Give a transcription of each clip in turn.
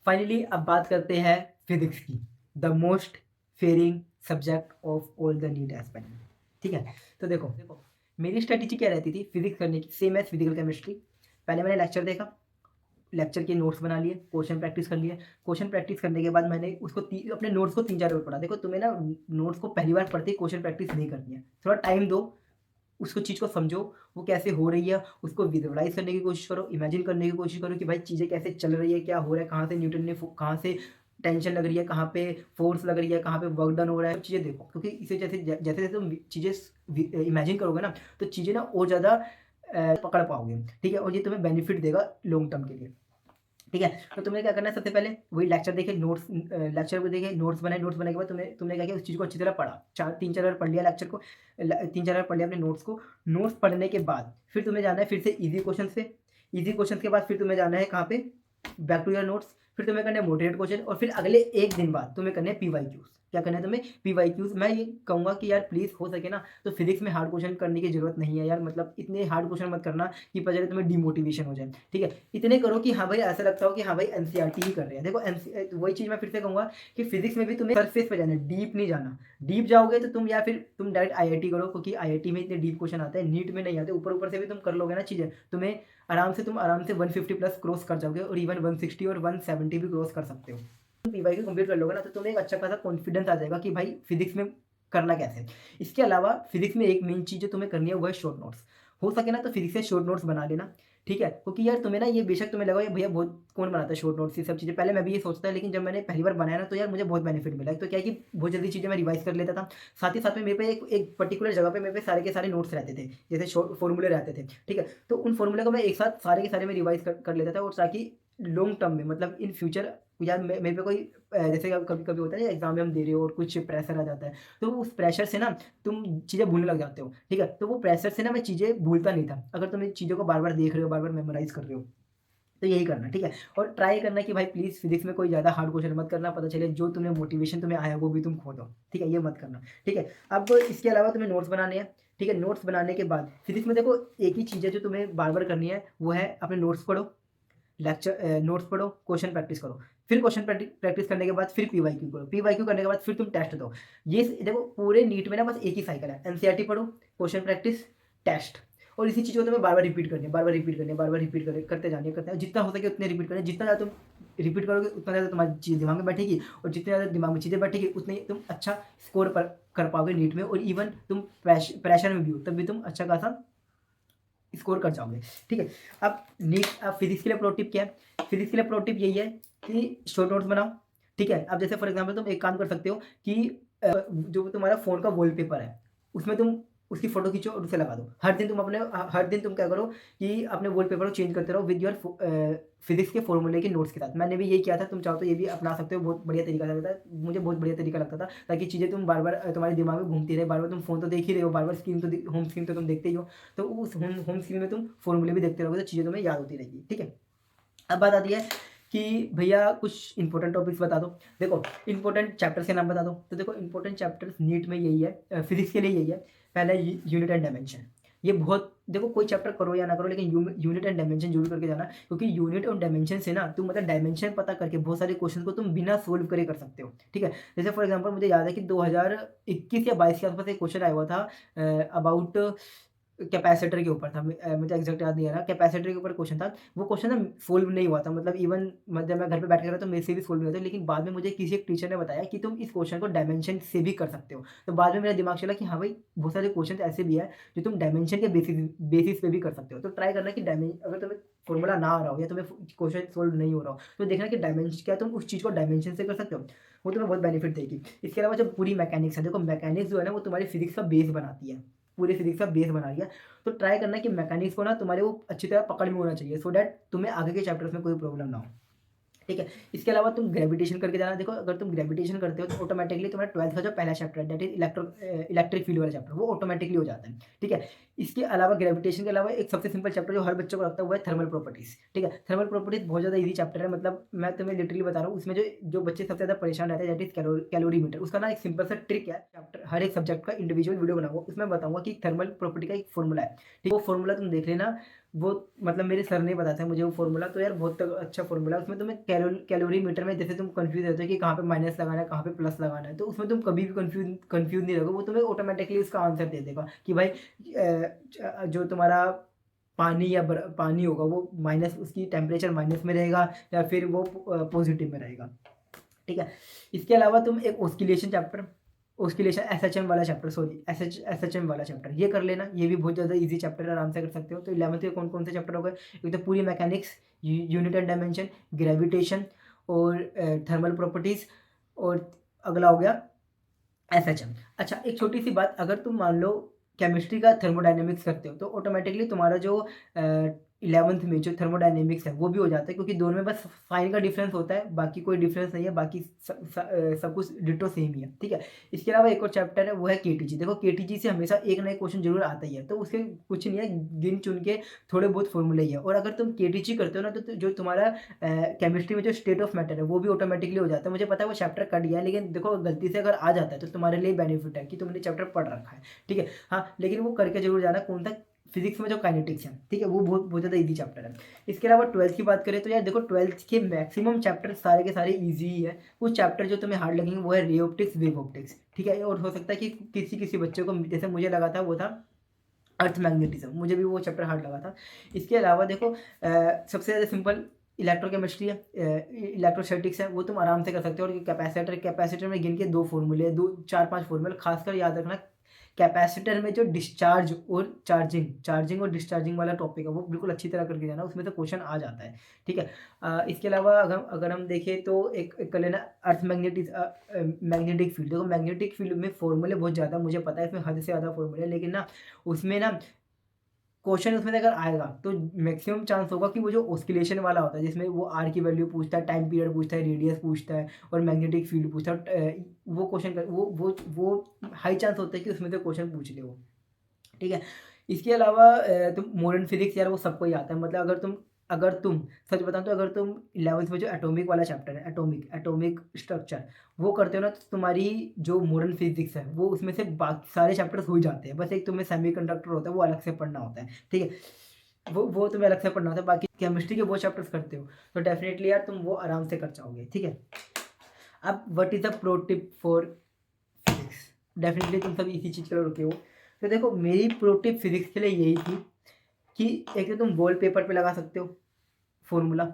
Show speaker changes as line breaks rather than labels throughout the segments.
Finally अब बात करते हैं फिजिक्स की, the most fearing subject of all the NEET aspirant. ठीक है, तो देखो देखो मेरी स्ट्रेटेजी क्या रहती थी फिजिक्स करने की, सेम एज फिजिकल केमिस्ट्री। पहले मैंने लेक्चर देखा, लेक्चर के नोट्स बना लिए, क्वेश्चन प्रैक्टिस कर लिए। क्वेश्चन प्रैक्टिस करने के बाद मैंने उसको अपने नोट्स को 3-4 बार पढ़ा। देखो तुम्हें ना नोट्स को पहली बार पढ़ते ही क्वेश्चन प्रैक्टिस नहीं करनी है, थोड़ा टाइम दो, उसको चीज़ को समझो, वो कैसे हो रही है, उसको विजुअलाइज करने की कोशिश करो, इमेजिन करने की कोशिश करो कि भाई चीज़ें कैसे चल रही है, क्या हो रहा है, कहाँ से न्यूटन ने कहाँ से टेंशन लग रही है, कहाँ पे फोर्स लग रही है, कहाँ पे वर्क डन हो रहा है, सब चीज़ें देखो। क्योंकि इसे जैसे जैसे जैसे तुम चीज़ें इमेजिन करोगे ना, तो चीज़ें ना और ज़्यादा पकड़ पाओगे। ठीक है, और ये तुम्हें बेनिफिट देगा लॉन्ग टर्म के लिए। ठीक है, तो तुम्हें क्या करना है, सबसे पहले वही लेक्चर देखे, नोट्स लेक्चर को देखे, नोट्स बनाए, नोट्स बनाने के बाद तुमने क्या किया, उस चीज़ को अच्छी तरह पढ़ा, 3-4 बार पढ़ लिया लेक्चर को, 3-4 बार पढ़ लिया अपने नोट्स को। नोट्स पढ़ने के बाद फिर तुम्हें जाना है फिर से ईजी क्वेश्चन पे, ईजी क्वेश्चन के बाद फिर तुम्हें जाना है कहाँ पे, बैक टू योर नोट्स। फिर तुम्हें करना है मोटिवेट क्वेश्चन, और फिर अगले एक दिन बाद तुम्हें करने हैं पीवाईक्यूज। क्या करना है तुम्हें, पीवाईक्यूज। मैं ये कहूँगा कि यार प्लीज़ हो सके ना तो फिजिक्स में हार्ड क्वेश्चन करने की जरूरत नहीं है यार, मतलब इतने हार्ड क्वेश्चन मत करना कि पता चले तुम्हें डिमोटिवेशन हो जाए। ठीक है, इतने करो कि हाँ भाई ऐसा लगता हो कि हाँ भाई एनसीईआरटी ही कर रहे हैं। देखो वही चीज़ मैं फिर से कहूँगा कि फिजिक्स में भी तुम्हें सरफेस पे जाना है, डीप नहीं जाना। डीप जाओगे तो तुम या फिर तुम डायरेक्ट आईआईटी करो, क्योंकि आईआईटी में इतने डीप क्वेश्चन आते हैं, नीट में नहीं आते। ऊपर ऊपर से भी तुम कर लोगे ना चीज़ें, तुम्हें आराम से 150 प्लस क्रॉस कर जाओगे, और इवन 160 और 170 भी क्रॉस कर सकते हो। तुम पीवाई को कंप्लीट कर लोगे ना तो तुम्हें एक अच्छा खासा कॉन्फिडेंस आ जाएगा कि भाई फिजिक्स में करना कैसे है। इसके अलावा फिजिक्स में एक मेन चीज़ जो तुम्हें करनी है वो है शॉर्ट नोट्स। हो सके ना तो फिजिक्स से शॉर्ट नोट्स बना लेना। ठीक है, क्योंकि यार तुम्हें ना ये बेशक तुम्हें लगा ये भैया बहुत कौन बनाता है शॉर्ट नोट्स, ये सब चीज़ें पहले मैं भी ये सोचता है, लेकिन जब मैंने पहली बार बनाया ना तो यार मुझे बहुत बेनिफिट मिला। एक तो क्या है कि बहुत जल्दी चीज़ें मैं रिवाइज कर लेता था, साथ ही साथ में मेरे पे एक पर्टिकुलर जगह पे मेरे पे सारे के सारे नोट्स रहते थे, जैसे शॉर्ट फॉर्मूले रहते थे। ठीक है, तो उन फॉर्मूले को मैं एक साथ सारे के सारे में रिवाइज कर लेता था, और ताकि लॉन्ग टर्म में मतलब इन फ्यूचर यार मेरे पे कोई जैसे कभी कभी होता है ना एग्जाम में हम दे रहे हो और कुछ प्रेशर आ जाता है, तो उस प्रेशर से ना तुम चीज़ें भूलने लग जाते हो। ठीक है, तो वो प्रेशर से ना मैं चीज़ें भूलता नहीं था। अगर तुम इन चीज़ों को बार बार देख रहे हो, बार बार मेमोराइज कर रहे हो, तो यही करना। ठीक है, और ट्राई करना कि भाई प्लीज़ फिजिक्स में कोई ज़्यादा हार्ड क्वेश्चन मत करना, पता चले जो तुम्हें मोटिवेशन तुम्हें आया वो भी तुम खो दो। ठीक है, ये मत करना। ठीक है, अब इसके अलावा तुम्हें नोट्स बनाने हैं। ठीक है, नोट्स बनाने के बाद फिजिक्स में देखो एक ही चीज़ है जो तुम्हें बार बार करनी है, वो है अपने नोट्स पढ़ो, लेक्चर नोट्स पढ़ो, क्वेश्चन प्रैक्टिस करो। फिर क्वेश्चन प्रैक्टिस करने के बाद फिर पीवाईक्यू करो, पीवाईक्यू करने के बाद फिर तुम टेस्ट दो। ये देखो पूरे नीट में ना बस एक ही साइकिल है, एनसीईआरटी पढ़ो, क्वेश्चन प्रैक्टिस, टेस्ट। और इसी चीज़ को तुम्हें बार बार रिपीट करनी है, बार बार रिपीट करनी है, बार बार रिपीट करते जानी है, करते हैं जितना हो सके उतने रिपीट करें। जितना ज़्यादा तुम रिपीट करोगे उतना ज़्यादा तुम्हारी चीज़ दिमाग में बैठेगी, और जितने ज़्यादा दिमाग में चीज़ें बैठेगी उतने ही तुम अच्छा स्कोर कर पाओगे नीट में। और इवन तुम प्रेशर में भी हो तब भी तुम अच्छा खासा स्कोर कर जाओगे। ठीक है, अब फिजिक्स के लिए प्रो टिप क्या है, फिजिक्स के लिए प्रो टिप यही है कि शॉर्ट नोट्स बनाओ। ठीक है, अब जैसे फॉर एग्जांपल तुम एक काम कर सकते हो कि जो तुम्हारा फ़ोन का वॉलपेपर है, उसमें तुम उसकी फ़ोटो खींचो और उसे लगा दो। हर दिन तुम क्या करो कि अपने वॉलपेपर को चेंज करते रहो विद योर फिजिक्स के फॉर्मूले के नोट्स के साथ। मैंने भी यही किया था, तुम चाहो तो ये भी अपना सकते हो, बहुत बढ़िया तरीका लगता है मुझे, बहुत बढ़िया तरीका लगता था, ताकि चीज़ें तुम बार-बार तुम्हारे दिमाग में घूमती रहे, बार-बार तुम फ़ोन तो देख ही रहे हो, बार-बार होम स्क्रीन तो तुम देखते ही हो, तो उस होम स्क्रीन में तुम फॉर्मूले भी देखते रहोगे तो चीज़ें तुम्हें याद होती रहेगी। ठीक है, अब बात आती है कि भैया कुछ इंपॉर्टेंट टॉपिक्स बता दो। देखो इंपॉर्टेंट चैप्टर्स के नाम बता दो, तो देखो इंपॉर्टेंट चैप्टर्स नीट में यही है, फिजिक्स के लिए यही है। पहला यूनिट एंड डायमेंशन, ये बहुत देखो कोई चैप्टर करो या ना करो, लेकिन यूनिट एंड डायमेंशन जरूर करके जाना, क्योंकि यूनिट और डायमेंशन से ना तुम मतलब डायमेंशन पता करके बहुत सारे क्वेश्चन को तुम बिना सोल्व करे कर सकते हो। ठीक है, जैसे फॉर एग्जांपल मुझे याद है कि 2021 या 22 के आसपास एक क्वेश्चन आया हुआ था अबाउट कैपेसिटर के ऊपर था। मुझे एग्ज़ैक्ट याद नहीं आ रहा, कैपेसिटर के ऊपर क्वेश्चन था। वो क्वेश्चन ना सोल्व नहीं हुआ था, मतलब इवन मतलब मैं घर पे बैठ के कर रहा तो मेरे से भी सोल्व नहीं हुआ था, लेकिन बाद में मुझे किसी एक टीचर ने बताया कि तुम इस क्वेश्चन को डायमेंशन से भी कर सकते हो। तो बाद में मेरा दिमाग चला कि हाँ भाई, बहुत सारे क्वेश्चन ऐसे भी है जो तुम डायमेंशन के बेसिस पे भी कर सकते हो। तो ट्राई करना कि अगर तुम्हें फॉर्मूला ना आ रहा हो या तुम्हें क्वेश्चन सोल्व नहीं हो रहा हो, तो देखना कि डायमेंशन क्या तुम उस चीज़ को डायमेंशन से कर सकते हो, वो तुम्हें बहुत बेनिफिट देगी। इसके अलावा जो पूरी मैकेनिक्स है, देखो मैकेनिक्स जो है ना वो तुम्हारी फिजिक्स का बेस बनाती है, पूरे फिजिक्स का बेस बना रही है। तो ट्राई करना कि मैकेनिक्स को ना तुम्हारे वो अच्छी तरह पकड़ में होना चाहिए, सो दैट तुम्हें आगे के चैप्टर्स में कोई प्रॉब्लम ना हो। ठीक है, इसके अलावा तुम ग्रेविटेशन करके जाना। देखो अगर तुम ग्रेविटेशन करते हो तो ऑटोमेटिकली तुम्हारा 12th का जो पहला चैप्टर है दैट इज इलेक्ट्रिक फील्ड वाला चैप्टर, वो ऑटोमेटिकली हो जाता है। ठीक है, इसके अलावा ग्रेविटेशन के अलावा एक सबसे सिंपल चैप्टर जो हर बच्चों को लगता है वो है थर्मल प्रॉपर्टीज। ठीक है, थर्मल प्रॉपर्टीज बहुत ज़्यादा ईजी चैप्टर है, मतलब मैं तुम्हें लिटरली बता रहा हूँ, उसमें जो जो बच्चे सबसे ज़्यादा परेशान रहते हैं दैट इज कैलोरीमीटर। उसका ना एक सिंपल सा ट्रिक है, चैप्टर हर एक सब्जेक्ट का इंडिविजुअल वीडियो बनाऊंगा, उसमें बताऊंगा कि थर्मल प्रॉपर्टी का एक फॉर्मूला है। ठीक है, वो फॉर्मूला तुम देख लेना, वो मतलब मेरे सर ने बताया था मुझे वो फॉर्मूला, तो यार बहुत अच्छा फॉर्मूला है। उसमें तुम्हें कैलोरी मीटर में जैसे तुम कंफ्यूज रहते हो कि कहाँ पे माइनस लगाना है, कहाँ पे प्लस लगाना है, तो उसमें तुम कभी भी कंफ्यूज नहीं रहोगे, वो तुम्हें ऑटोमेटिकली उसका आंसर दे देगा कि भाई जो तुम्हारा पानी या पानी होगा वो माइनस, उसकी टेम्परेचर माइनस में रहेगा या फिर वो पॉजिटिव में रहेगा। ठीक है। इसके अलावा तुम एक ऑस्किलेशन चैप्टर, ऑस्किलेशन एसएचएम वाला चैप्टर, सॉरी एसएचएम वाला चैप्टर ये कर लेना, ये भी बहुत ज़्यादा इजी चैप्टर है, आराम से कर सकते हो। तो 11th के कौन कौन से चैप्टर हो गए? एक तो पूरी mechanics, unit and dimension, gravitation और थर्मल प्रॉपर्टीज़, और अगला हो गया एसएचएम। अच्छा, एक छोटी सी बात, अगर तुम मान लो केमिस्ट्री का थर्मोडायनेमिक्स करते हो तो ऑटोमेटिकली तुम्हारा जो 11th में जो थर्मोडायनेमिक्स है वो भी हो जाता है, क्योंकि दोनों में बस साइन का डिफरेंस होता है, बाकी कोई डिफरेंस नहीं है, बाकी सब कुछ डिटो सेम ही है। ठीक है। इसके अलावा एक और चैप्टर है वो है केटीजी। देखो केटीजी से हमेशा एक नया क्वेश्चन जरूर आता ही है, तो उसके कुछ नहीं है, गिन चुन के थोड़े बहुत फॉर्मूले ही है। और अगर तुम केटीजी करते हो ना तो जो तुम्हारा केमिस्ट्री में जो स्टेट ऑफ मैटर है वो भी ऑटोमेटिकली हो जाता है। मुझे पता है वो चैप्टर कट गया है, लेकिन देखो गलती से अगर आ जाता है तो तुम्हारे लिए बेनिफिट है कि तुमने चैप्टर पढ़ रखा है। ठीक है। हाँ, लेकिन वो करके जरूर जाना। कौन सा? फिजिक्स में जो काइनेटिक्स है, ठीक है, वो बहुत बहुत ज़्यादा इजी चैप्टर है। इसके अलावा 12th की बात करें तो यार देखो 12th के मैक्सिमम चैप्टर सारे के सारे इजी ही है। कुछ चैप्टर जो तुम्हें हार्ड लगेंगे वो है रे ऑप्टिक्स, वेव ऑप्टिक्स। ठीक है। और हो सकता है कि किसी किसी बच्चे को, जैसे मुझे लगा था, वो था अर्थ मैग्नेटिज्म, मुझे भी वो चैप्टर हार्ड लगा था। इसके अलावा देखो सबसे ज़्यादा सिंपल इलेक्ट्रोकेमिस्ट्री है, इलेक्ट्रोस्टैटिक्स है, वो तुम आराम से कर सकते हो। और कैपेसिटर में गिन के दो फॉर्मूले, दो चार पांच फॉर्मूले खासकर याद रखना। कैपेसिटर में जो डिस्चार्ज और चार्जिंग और डिस्चार्जिंग वाला टॉपिक है वो बिल्कुल अच्छी तरह करके जाना, उसमें तो क्वेश्चन आ जाता है। ठीक है। इसके अलावा अगर हम देखें तो एक कर लेना अर्थ मैग्नेटिक फील्ड। देखो मैग्नेटिक फील्ड में फॉर्मूले बहुत ज़्यादा, मुझे पता है इसमें हद से ज़्यादा फॉर्मूले, लेकिन ना उसमें ना क्वेश्चन उसमें से अगर आएगा तो मैक्सिमम चांस होगा कि वो जो ऑस्किलेशन वाला होता है, जिसमें वो आर की वैल्यू पूछता है, टाइम पीरियड पूछता है, रेडियस पूछता है और मैग्नेटिक फील्ड पूछता है, वो क्वेश्चन वो हाई चांस होता है कि उसमें से क्वेश्चन पूछ ले वो। ठीक है। इसके अलावा तुम मॉडर्न फिजिक्स यार वो सबको ही आता है, मतलब अगर तुम सच बताऊं तो अगर तुम 11th में जो एटॉमिक वाला चैप्टर है, एटॉमिक स्ट्रक्चर, वो करते हो ना तो तुम्हारी जो मॉडर्न फिजिक्स है वो उसमें से बाकी सारे चैप्टर्स हो ही जाते हैं। बस एक तुम्हें सेमीकंडक्टर होता है वो अलग से पढ़ना होता है। ठीक है। वो तुम्हें अलग से पढ़ना होता है, बाकी केमिस्ट्री के वो चैप्टर्स करते हो तो डेफिनेटली यार तुम वो आराम से कर जाओगे। ठीक है। अब what is the pro tip for physics? Definitely तुम सब इसी चीज़ के लिए रुके हो। तो देखो मेरी प्रो टिप फिजिक्स के लिए यही थी कि एक तो तुम वॉलपेपर पे लगा सकते हो फॉर्मूला।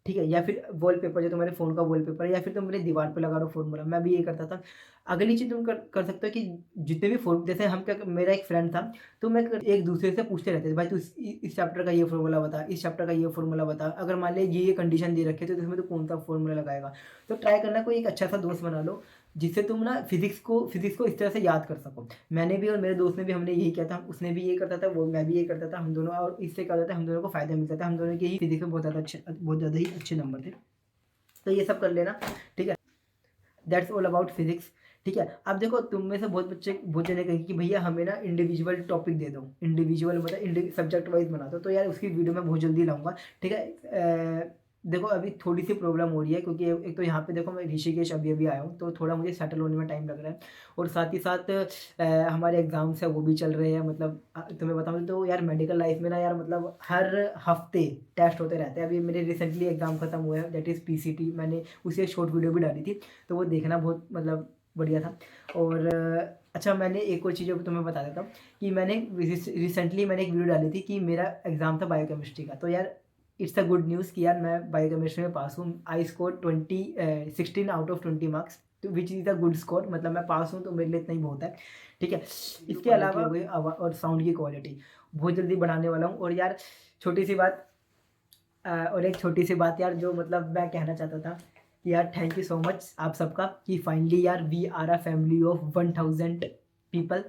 ठीक है। या फिर वॉलपेपर जो तुम्हारे फ़ोन का वॉलपेपर है, या फिर तुम मेरे दीवार पे लगा रहे हो फॉर्मूला, मैं भी ये करता था। अगली चीज़ तुम कर सकते हो कि जितने भी फॉर्म, जैसे हम क्या, मेरा एक फ्रेंड था, तो मैं एक दूसरे से पूछते रहते थे, भाई तू इस चैप्टर का ये फॉर्मूला बता, इस चैप्टर का ये फॉर्मूला बता, अगर मान लिया ये कंडीशन दे रखे तो इसमें तो कौन सा फॉर्मूला लगाएगा। तो ट्राई करना कोई एक अच्छा सा दोस्त बना लो जिससे तुम ना फिजिक्स को इस तरह से याद कर सको। मैंने भी और मेरे दोस्त ने भी हमने यही किया था, उसने भी ये करता था, वो मैं भी ये करता था, हम दोनों, और इससे क्या होता था हम दोनों को फ़ायदा मिलता था, हम दोनों के ही फिजिक्स में बहुत ज़्यादा ही अच्छे नंबर थे। तो ये सब कर लेना। ठीक है। That's all about physics. ठीक है। अब देखो तुम में से बहुत जने कहेंगे कि भैया हमें ना इंडिविजुअल टॉपिक दे दो, इंडिविजुअल मतलब सब्जेक्ट वाइज बना दो, तो यार उसकी वीडियो मैं बहुत जल्दी लाऊंगा। ठीक है। देखो अभी थोड़ी सी प्रॉब्लम हो रही है, क्योंकि एक तो यहाँ पे देखो मैं ऋषिकेश अभी अभी आया हूँ, तो थोड़ा मुझे सेटल होने में टाइम लग रहा है, और साथ ही साथ हमारे एग्ज़ाम्स है वो भी चल रहे हैं। मतलब तुम्हें बताऊँ तो यार मेडिकल लाइफ में ना यार मतलब हर हफ्ते टेस्ट होते रहते हैं। अभी मेरे रिसेंटली एग्ज़ाम खत्म हुआ है, दैट इज़ पीसीटी, मैंने उसे एक शॉर्ट वीडियो भी डाली थी, तो वो देखना बहुत मतलब बढ़िया था। और अच्छा, मैंने एक और चीज़ तुम्हें बता देता हूँ कि मैंने रिसेंटली मैंने एक वीडियो डाली थी कि मेरा एग्ज़ाम था बायोकेमिस्ट्री का, तो यार इट्स अ गुड न्यूज़ कि यार मैं बायोकेमिस्ट्री में पास हूँ। I score 16 out of 20 marks, तो which is a good score, मतलब मैं पास हूँ तो मेरे लिए इतना ही बहुत है। ठीक है। इसके अलावा हो गई और साउंड की क्वालिटी बहुत जल्दी बढ़ाने वाला हूँ। और यार छोटी सी बात, और एक छोटी सी बात यार, जो मतलब मैं कहना चाहता था कि यार थैंक यू सो मच आप सबका कि फाइनली यार we are a family of 1000 people.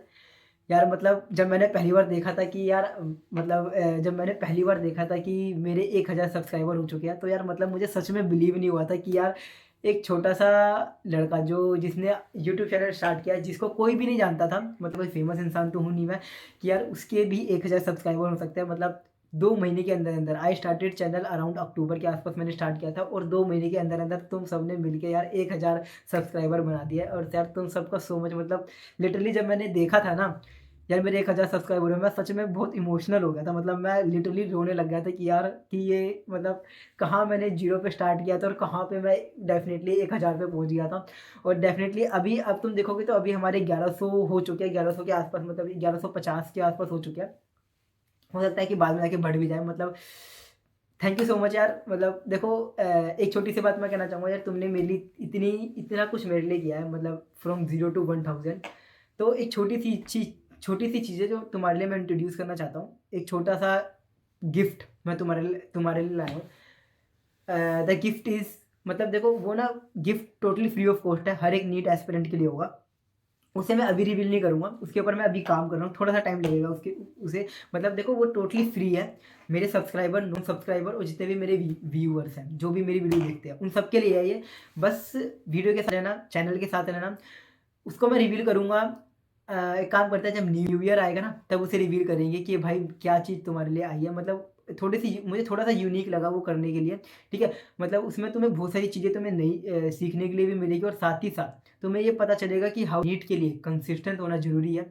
यार मतलब जब मैंने पहली बार देखा था कि यार मतलब जब मैंने पहली बार देखा था कि मेरे 1000 सब्सक्राइबर हो चुके हैं, तो यार मतलब मुझे सच में बिलीव नहीं हुआ था कि यार एक छोटा सा लड़का जो जिसने यूट्यूब चैनल स्टार्ट किया, जिसको कोई भी नहीं जानता था, मतलब कोई फेमस इंसान तो हूँ नहीं मैं, कि यार उसके भी 1000 सब्सक्राइबर हो सकते हैं। मतलब 2 महीने के अंदर अंदर, आई स्टार्टेड चैनल अराउंड अक्टूबर के आसपास मैंने स्टार्ट किया था, और 2 महीने के अंदर अंदर तुम सबने मिलके यार 1000 सब्सक्राइबर बना दिया। और यार तुम सबका सो मच, मतलब लिटरली जब मैंने देखा था ना यार मेरे 1000 सब्सक्राइबर हुए, मैं सच में बहुत इमोशनल हो गया था, मतलब मैं लिटरली रोने लग गया था कि यार कि ये मतलब कहाँ मैंने जीरो पे स्टार्ट किया था और कहाँ पे मैं डेफिनेटली 1000 पे पहुंच गया था। और डेफिनेटली अभी अब तुम देखोगे तो अभी हमारे 1100 हो चुके हैं, 1100 के आसपास, मतलब 1150 के आसपास हो चुके हैं। हो सकता है कि बाद में जाके बढ़ भी जाए, मतलब थैंक यू सो मच यार। मतलब देखो एक छोटी सी बात मैं कहना चाहूँगा यार, तुमने मेरे लिए इतना कुछ मेरे लिए किया है, मतलब फ्रॉम 0 to 1000। तो एक छोटी सी चीज़ है जो तुम्हारे लिए मैं इंट्रोड्यूस करना चाहता हूँ, एक छोटा सा गिफ्ट मैं तुम्हारे लिए लाया हूँ। द गिफ्ट इज़, मतलब देखो वो ना gift totally free of cost है, हर एक नीट एस्पिरेंट के लिए होगा। उसे मैं अभी रिवील नहीं करूँगा, उसके ऊपर मैं अभी काम कर रहा हूँ, थोड़ा सा टाइम लगेगा उसके उसे, मतलब देखो वो टोटली फ्री है। मेरे सब्सक्राइबर, नॉन सब्सक्राइबर और जितने भी मेरे व्यूअर्स हैं, जो भी मेरी वीडियो देखते हैं, उन सबके लिए है ये। बस वीडियो के साथ रहना, चैनल के साथ रहना। उसको मैं रिवील करूँगा, एक काम करते हैं, जब न्यू ईयर आएगा ना तब उसे रिवील करेंगे कि भाई क्या चीज़ तुम्हारे लिए आई है। मतलब थोड़ी सी मुझे थोड़ा सा यूनिक लगा वो करने के लिए, ठीक है। मतलब उसमें तुम्हें बहुत सारी चीज़ें तुम्हें नई सीखने के लिए भी मिलेगी, और साथ ही साथ तुम्हें ये पता चलेगा कि हाउ नीट के लिए कंसिस्टेंट होना ज़रूरी है,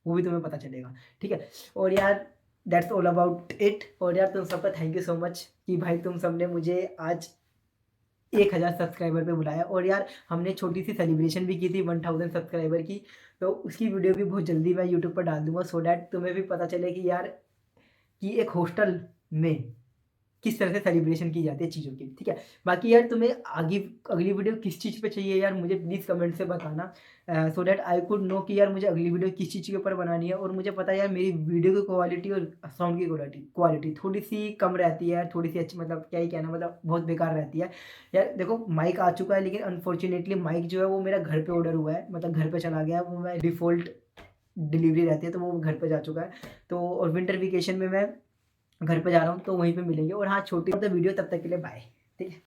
वो भी तुम्हें पता चलेगा, ठीक है। और यार दैट्स ऑल अबाउट इट। और यार तुम सबका थैंक यू सो मच कि भाई तुम सबने मुझे आज 1000 सब्सक्राइबर पे बुलाया। और यार हमने छोटी सी सेलिब्रेशन भी की थी 1000 सब्सक्राइबर की, तो उसकी वीडियो भी बहुत जल्दी मैं यूट्यूब पर डाल दूंगा, सो डैट तुम्हें भी पता चले कि यार कि एक हॉस्टल में किस तरह से सेलिब्रेशन की जाती है चीज़ों की, ठीक है। बाकी यार तुम्हें आगे अगली वीडियो किस चीज़ पे चाहिए यार, मुझे प्लीज़ कमेंट से बताना, so that I could know कि यार मुझे अगली वीडियो किस चीज़ के ऊपर बनानी है। और मुझे पता है यार मेरी वीडियो की क्वालिटी और साउंड की क्वालिटी थोड़ी सी कम रहती है, थोड़ी सी अच्छी, मतलब क्या ही कहना, मतलब बहुत बेकार रहती है। यार देखो माइक आ चुका है, लेकिन अनफॉर्चुनेटली माइक जो है वो मेरा घर पे ऑर्डर हुआ है, मतलब घर पे चला गया, वो मैं डिफ़ॉल्ट डिलीवरी रहती है तो वो घर पे जा चुका है। तो और विंटर वेकेशन में मैं घर पे जा रहा हूँ, तो वहीं पे मिलेंगे। और हाँ, छोटी वीडियो, तब तक के लिए बाय, ठीक है।